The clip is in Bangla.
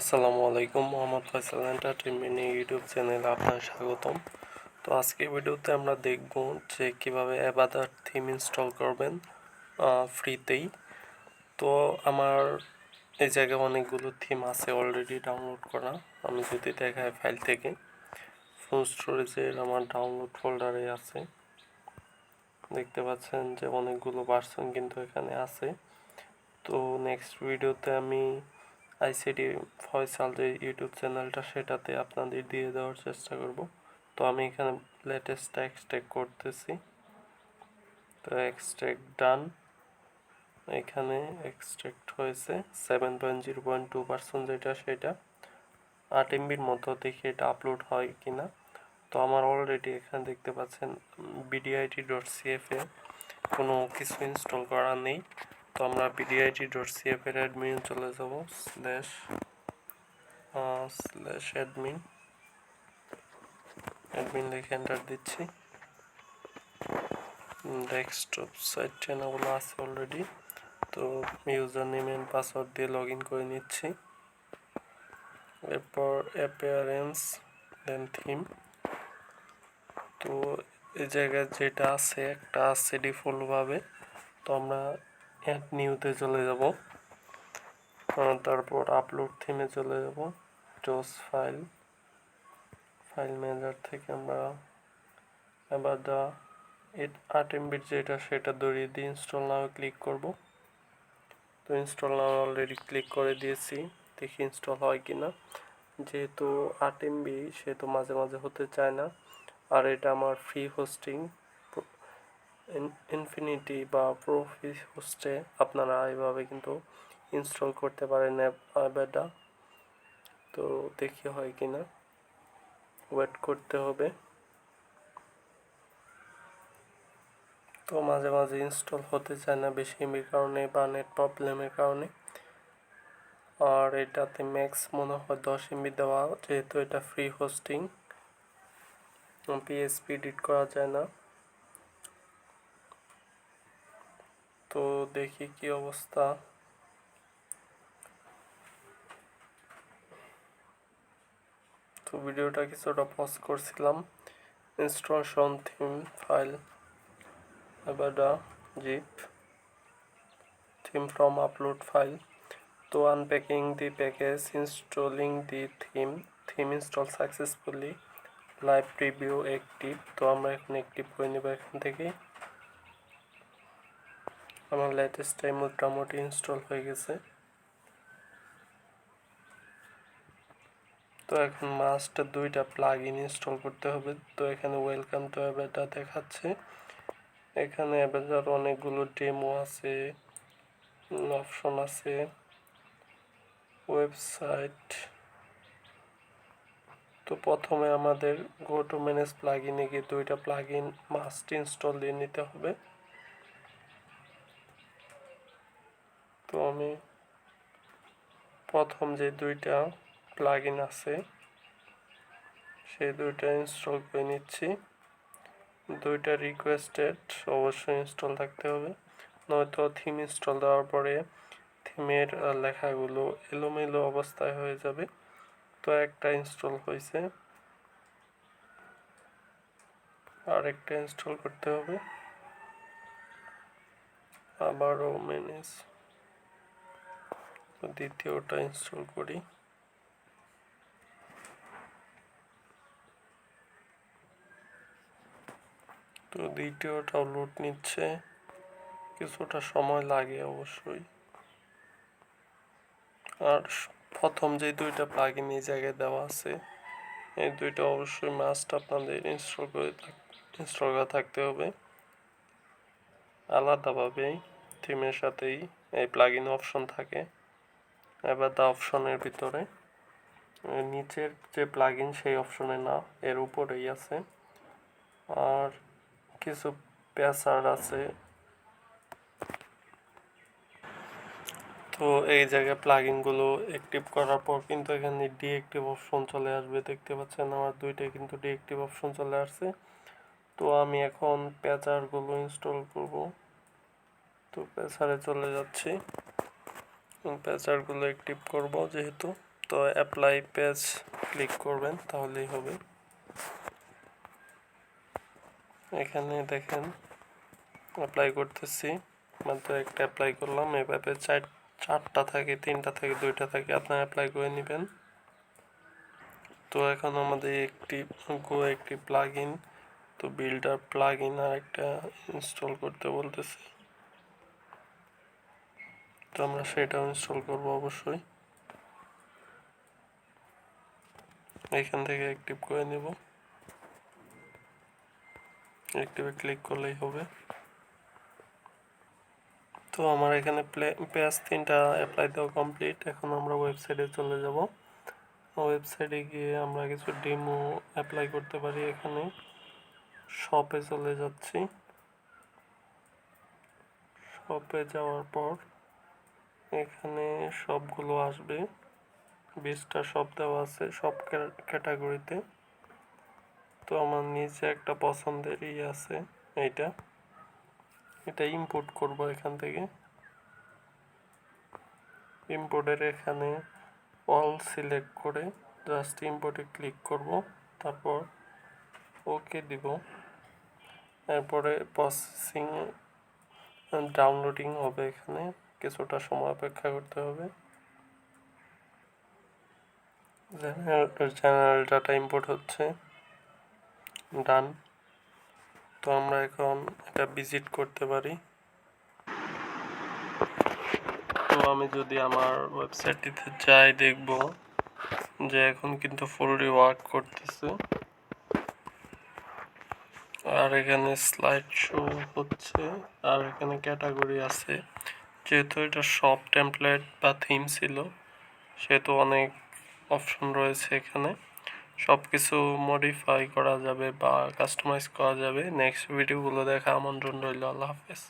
আসসালামু আলাইকুম, মোহাম্মদ ফয়সাল এন্টারটেইনমেন্ট ইউটিউব চ্যানেলে আপনার স্বাগতম। তো আজকে ভিডিওতে আমরা দেখব যে কিভাবে অ্যাভাদার থিম ইনস্টল করবেন ফ্রিতেই। তো আমার এই জায়গায় অনেকগুলো থিম আছে অলরেডি ডাউনলোড করা। আমি যদি দেখাই ফাইল থেকে, ফুল স্টোরেজের আমার ডাউনলোড ফোল্ডারে আছে। দেখতে পাচ্ছেন যে অনেকগুলো ভার্সন কিন্তু এখানে আছে। তো নেক্সট ভিডিওতে আমি আইসিটি ফয়সাল যে ইউটিউব চ্যানেলটা সেটাতে আপনাদের দিয়ে দেওয়ার চেষ্টা করব। তো আমি এখানে লেটেস্টটা এক্সট্রাক্ট করতেছি। তো এক্সট্রাক্ট ডান, এখানে এক্সট্রাক্ট হয়েছে 7.0.2% যেটা সেটা 8 MBর মতো, দেখি এটা আপলোড হয় কিনা। তো আমার অলরেডি এখানে দেখতে পাচ্ছেন bdit.cf এ কোনো কিছু ইনস্টল করা নেই। তো আমরা bdit.cf এর অ্যাডমিন চলে যাব, /admin লিখে এন্টার দিচ্ছি। ডেস্কটপ সাইট চেনাগুলো আছে অলরেডি। তো ইউজার নেম এন্ড পাসওয়ার্ড দিয়ে লগ ইন করে নিচ্ছি। এরপর অ্যাপিয়ারেন্স দেন থিম। তো এই জায়গায় যেটা আছে একটা আছে ডিফল্টভাবে, তো আমরা অ্যাড নিউতে চলে যাব। তারপর আপলোড থিমে চলে যাব। জোস ফাইল ম্যানেজার থেকে আমরা Avada 8 MBর যেটা সেটা ধরিয়ে দিয়ে ইনস্টল নাও ক্লিক করব। তো ইনস্টল নাও অলরেডি ক্লিক করে দিয়েছি, দেখি ইনস্টল হয় কিনা। যেহেতু 8 MB সেহেতু মাঝে মাঝে হতে চায় না। আর এটা আমার ফ্রি হোস্টিং, ইনফিনিটি বা প্রো হোস্টে আপনারা এইভাবে কিন্তু ইনস্টল করতে পারেন অ্যাভাডা। তো দেখি হয় কিনা, ওয়েট করতে হবে। তো মাঝে মাঝে ইনস্টল হতে চায় না বেশি এমবির কারণে বা নেট প্রবলেমের কারণে। আর এটাতে ম্যাক্স মনে হয় 10 MB দেওয়া, যেহেতু এটা ফ্রি হোস্টিং, পিএসপি এডিট করা যায় না। তো দেখি কি অবস্থা। তো ভিডিওটা কিছুটা পজ করছিলাম। Installation theme file Avada zip theme from upload file. To unpacking the package, installing the theme install successfully, live preview active. তো আমরা এখন অ্যাক্টিভ করে নেব। এখান থেকে আমার লেটেস্টটাই মোটামুটি ইনস্টল হয়ে গেছে। তো এখন মাস্ট দুইটা প্লাগ ইন ইনস্টল করতে হবে। তো এখানে ওয়েলকাম টু অ্যাভাডা দেখাচ্ছে। এখানে অ্যাভাডার অনেকগুলো ডেমো আছে, অপশন আছে, ওয়েবসাইট। তো প্রথমে আমাদের গো টু ম্যানেজ প্লাগইনে গিয়ে দুইটা প্লাগইন মাস্ট ইনস্টল দিয়ে নিতে হবে। তো আমি প্রথম যে দুইটা প্লাগইন আছে সেই দুইটা ইনস্টল করে নিচ্ছি। দুইটা রিকোয়েস্টেড অবশ্যই ইনস্টল থাকতে হবে, নয়তো থিম ইনস্টল দেওয়ার পরে থিমের লেখাগুলো এলোমেলো অবস্থায় হয়ে যাবে। তো একটা ইনস্টল হয়েছে, আর একটা ইনস্টল করতে হবে। আবারও ম্যানেজ, দ্বিতীয়টা ইনস্টল করি। তো দ্বিতীয়টাও লোড নিচ্ছে, কিছুটা সময় লাগে অবশ্যই। আর প্রথম যে দুইটা প্লাগইন এই জায়গায় দেওয়া আছে, এই দুইটা অবশ্যই মাস্ট আপনাদের ইনস্টল করা থাকতে হবে আলাদাভাবে। থিমের সাথেই এই প্লাগইন অপশন থাকে। এবার দা অপশনের ভিতরে নিচের যে প্লাগইন সেই অপশনে না, এর উপরেই আছে। আর কিছু প্যাচার আছে। তো এই জায়গায় প্লাগইনগুলো অ্যাক্টিভ করার পর কিন্তু এখানে ডিঅ্যাক্টিভ অপশন চলে আসবে। দেখতে পাচ্ছেন আমার দুইটাই কিন্তু ডিঅ্যাক্টিভ অপশন চলে আসছে। তো আমি এখন প্যাচারগুলো ইনস্টল করব। তো প্যাচারে চলে যাচ্ছি, প্যাচারগুলো অ্যাক্টিভ করব যেহেতু। তো অ্যাপ্লাই পেজ ক্লিক করবেন, তাহলেই হবে। এখানে দেখেন অ্যাপ্লাই করতেছি, মাত্র একটা অ্যাপ্লাই করলাম। এভাবে চারটা থাকে, তিনটা থাকে, দুইটা থাকে, আপনারা অ্যাপ্লাই করে নেবেন। তো এখন আমাদের একটি প্লাগ ইন, তো বিল্ডার প্লাগ ইন আর একটা ইনস্টল করতে বলতেছে, তো আমরা সেটাও ইনস্টল করবো অবশ্যই। এখান থেকে অ্যাক্টিভ করে নেব, অ্যাক্টিভে ক্লিক করলেই হবে। তো আমার এখানে পেজ 3টা অ্যাপ্লাই দেওয়া কমপ্লিট। এখন আমরা ওয়েবসাইটে চলে যাব। ওয়েবসাইটে গিয়ে আমরা কিছু ডেমো অ্যাপ্লাই করতে পারি। এখানে শপে চলে যাচ্ছি। শপে যাওয়ার পর এখানে সবগুলো আসবে, 20টা শপ দেওয়া আছে সব ক্যাটাগরিতে। তো আমার নিচে একটা পছন্দের আছে, এটা ইম্পোর্ট করব। এখান থেকে ইম্পোর্টের এখানে অল সিলেক্ট করে জাস্ট ইম্পোর্টে ক্লিক করব, তারপর ওকে দিব। এরপরে প্রসেসিং ডাউনলোডিং হবে, এখানে কিছুটা সময় অপেক্ষা করতে হবে। জেনারেল ডাটা ইম্পোর্ট হচ্ছে, ডান। তো আমরা এখন এটা ভিজিট করতে পারি। তো আমি যদি আমার ওয়েবসাইটটিতে যাই, দেখব যে এখন কিন্তু ফুললি ওয়ার্ক করতেছে। আর এখানে স্লাইড শো হচ্ছে, আর এখানে ক্যাটাগরি আছে। যেহেতু এটা সব টেমপ্লেট বা থিম ছিল, সেহেতু অনেক অপশন রয়েছে এখানে। সব কিছু মডিফাই করা যাবে বা কাস্টমাইজ করা যাবে। নেক্সট ভিডিওগুলো দেখা আমন্ত্রণ রইল। আল্লাহ হাফেজ।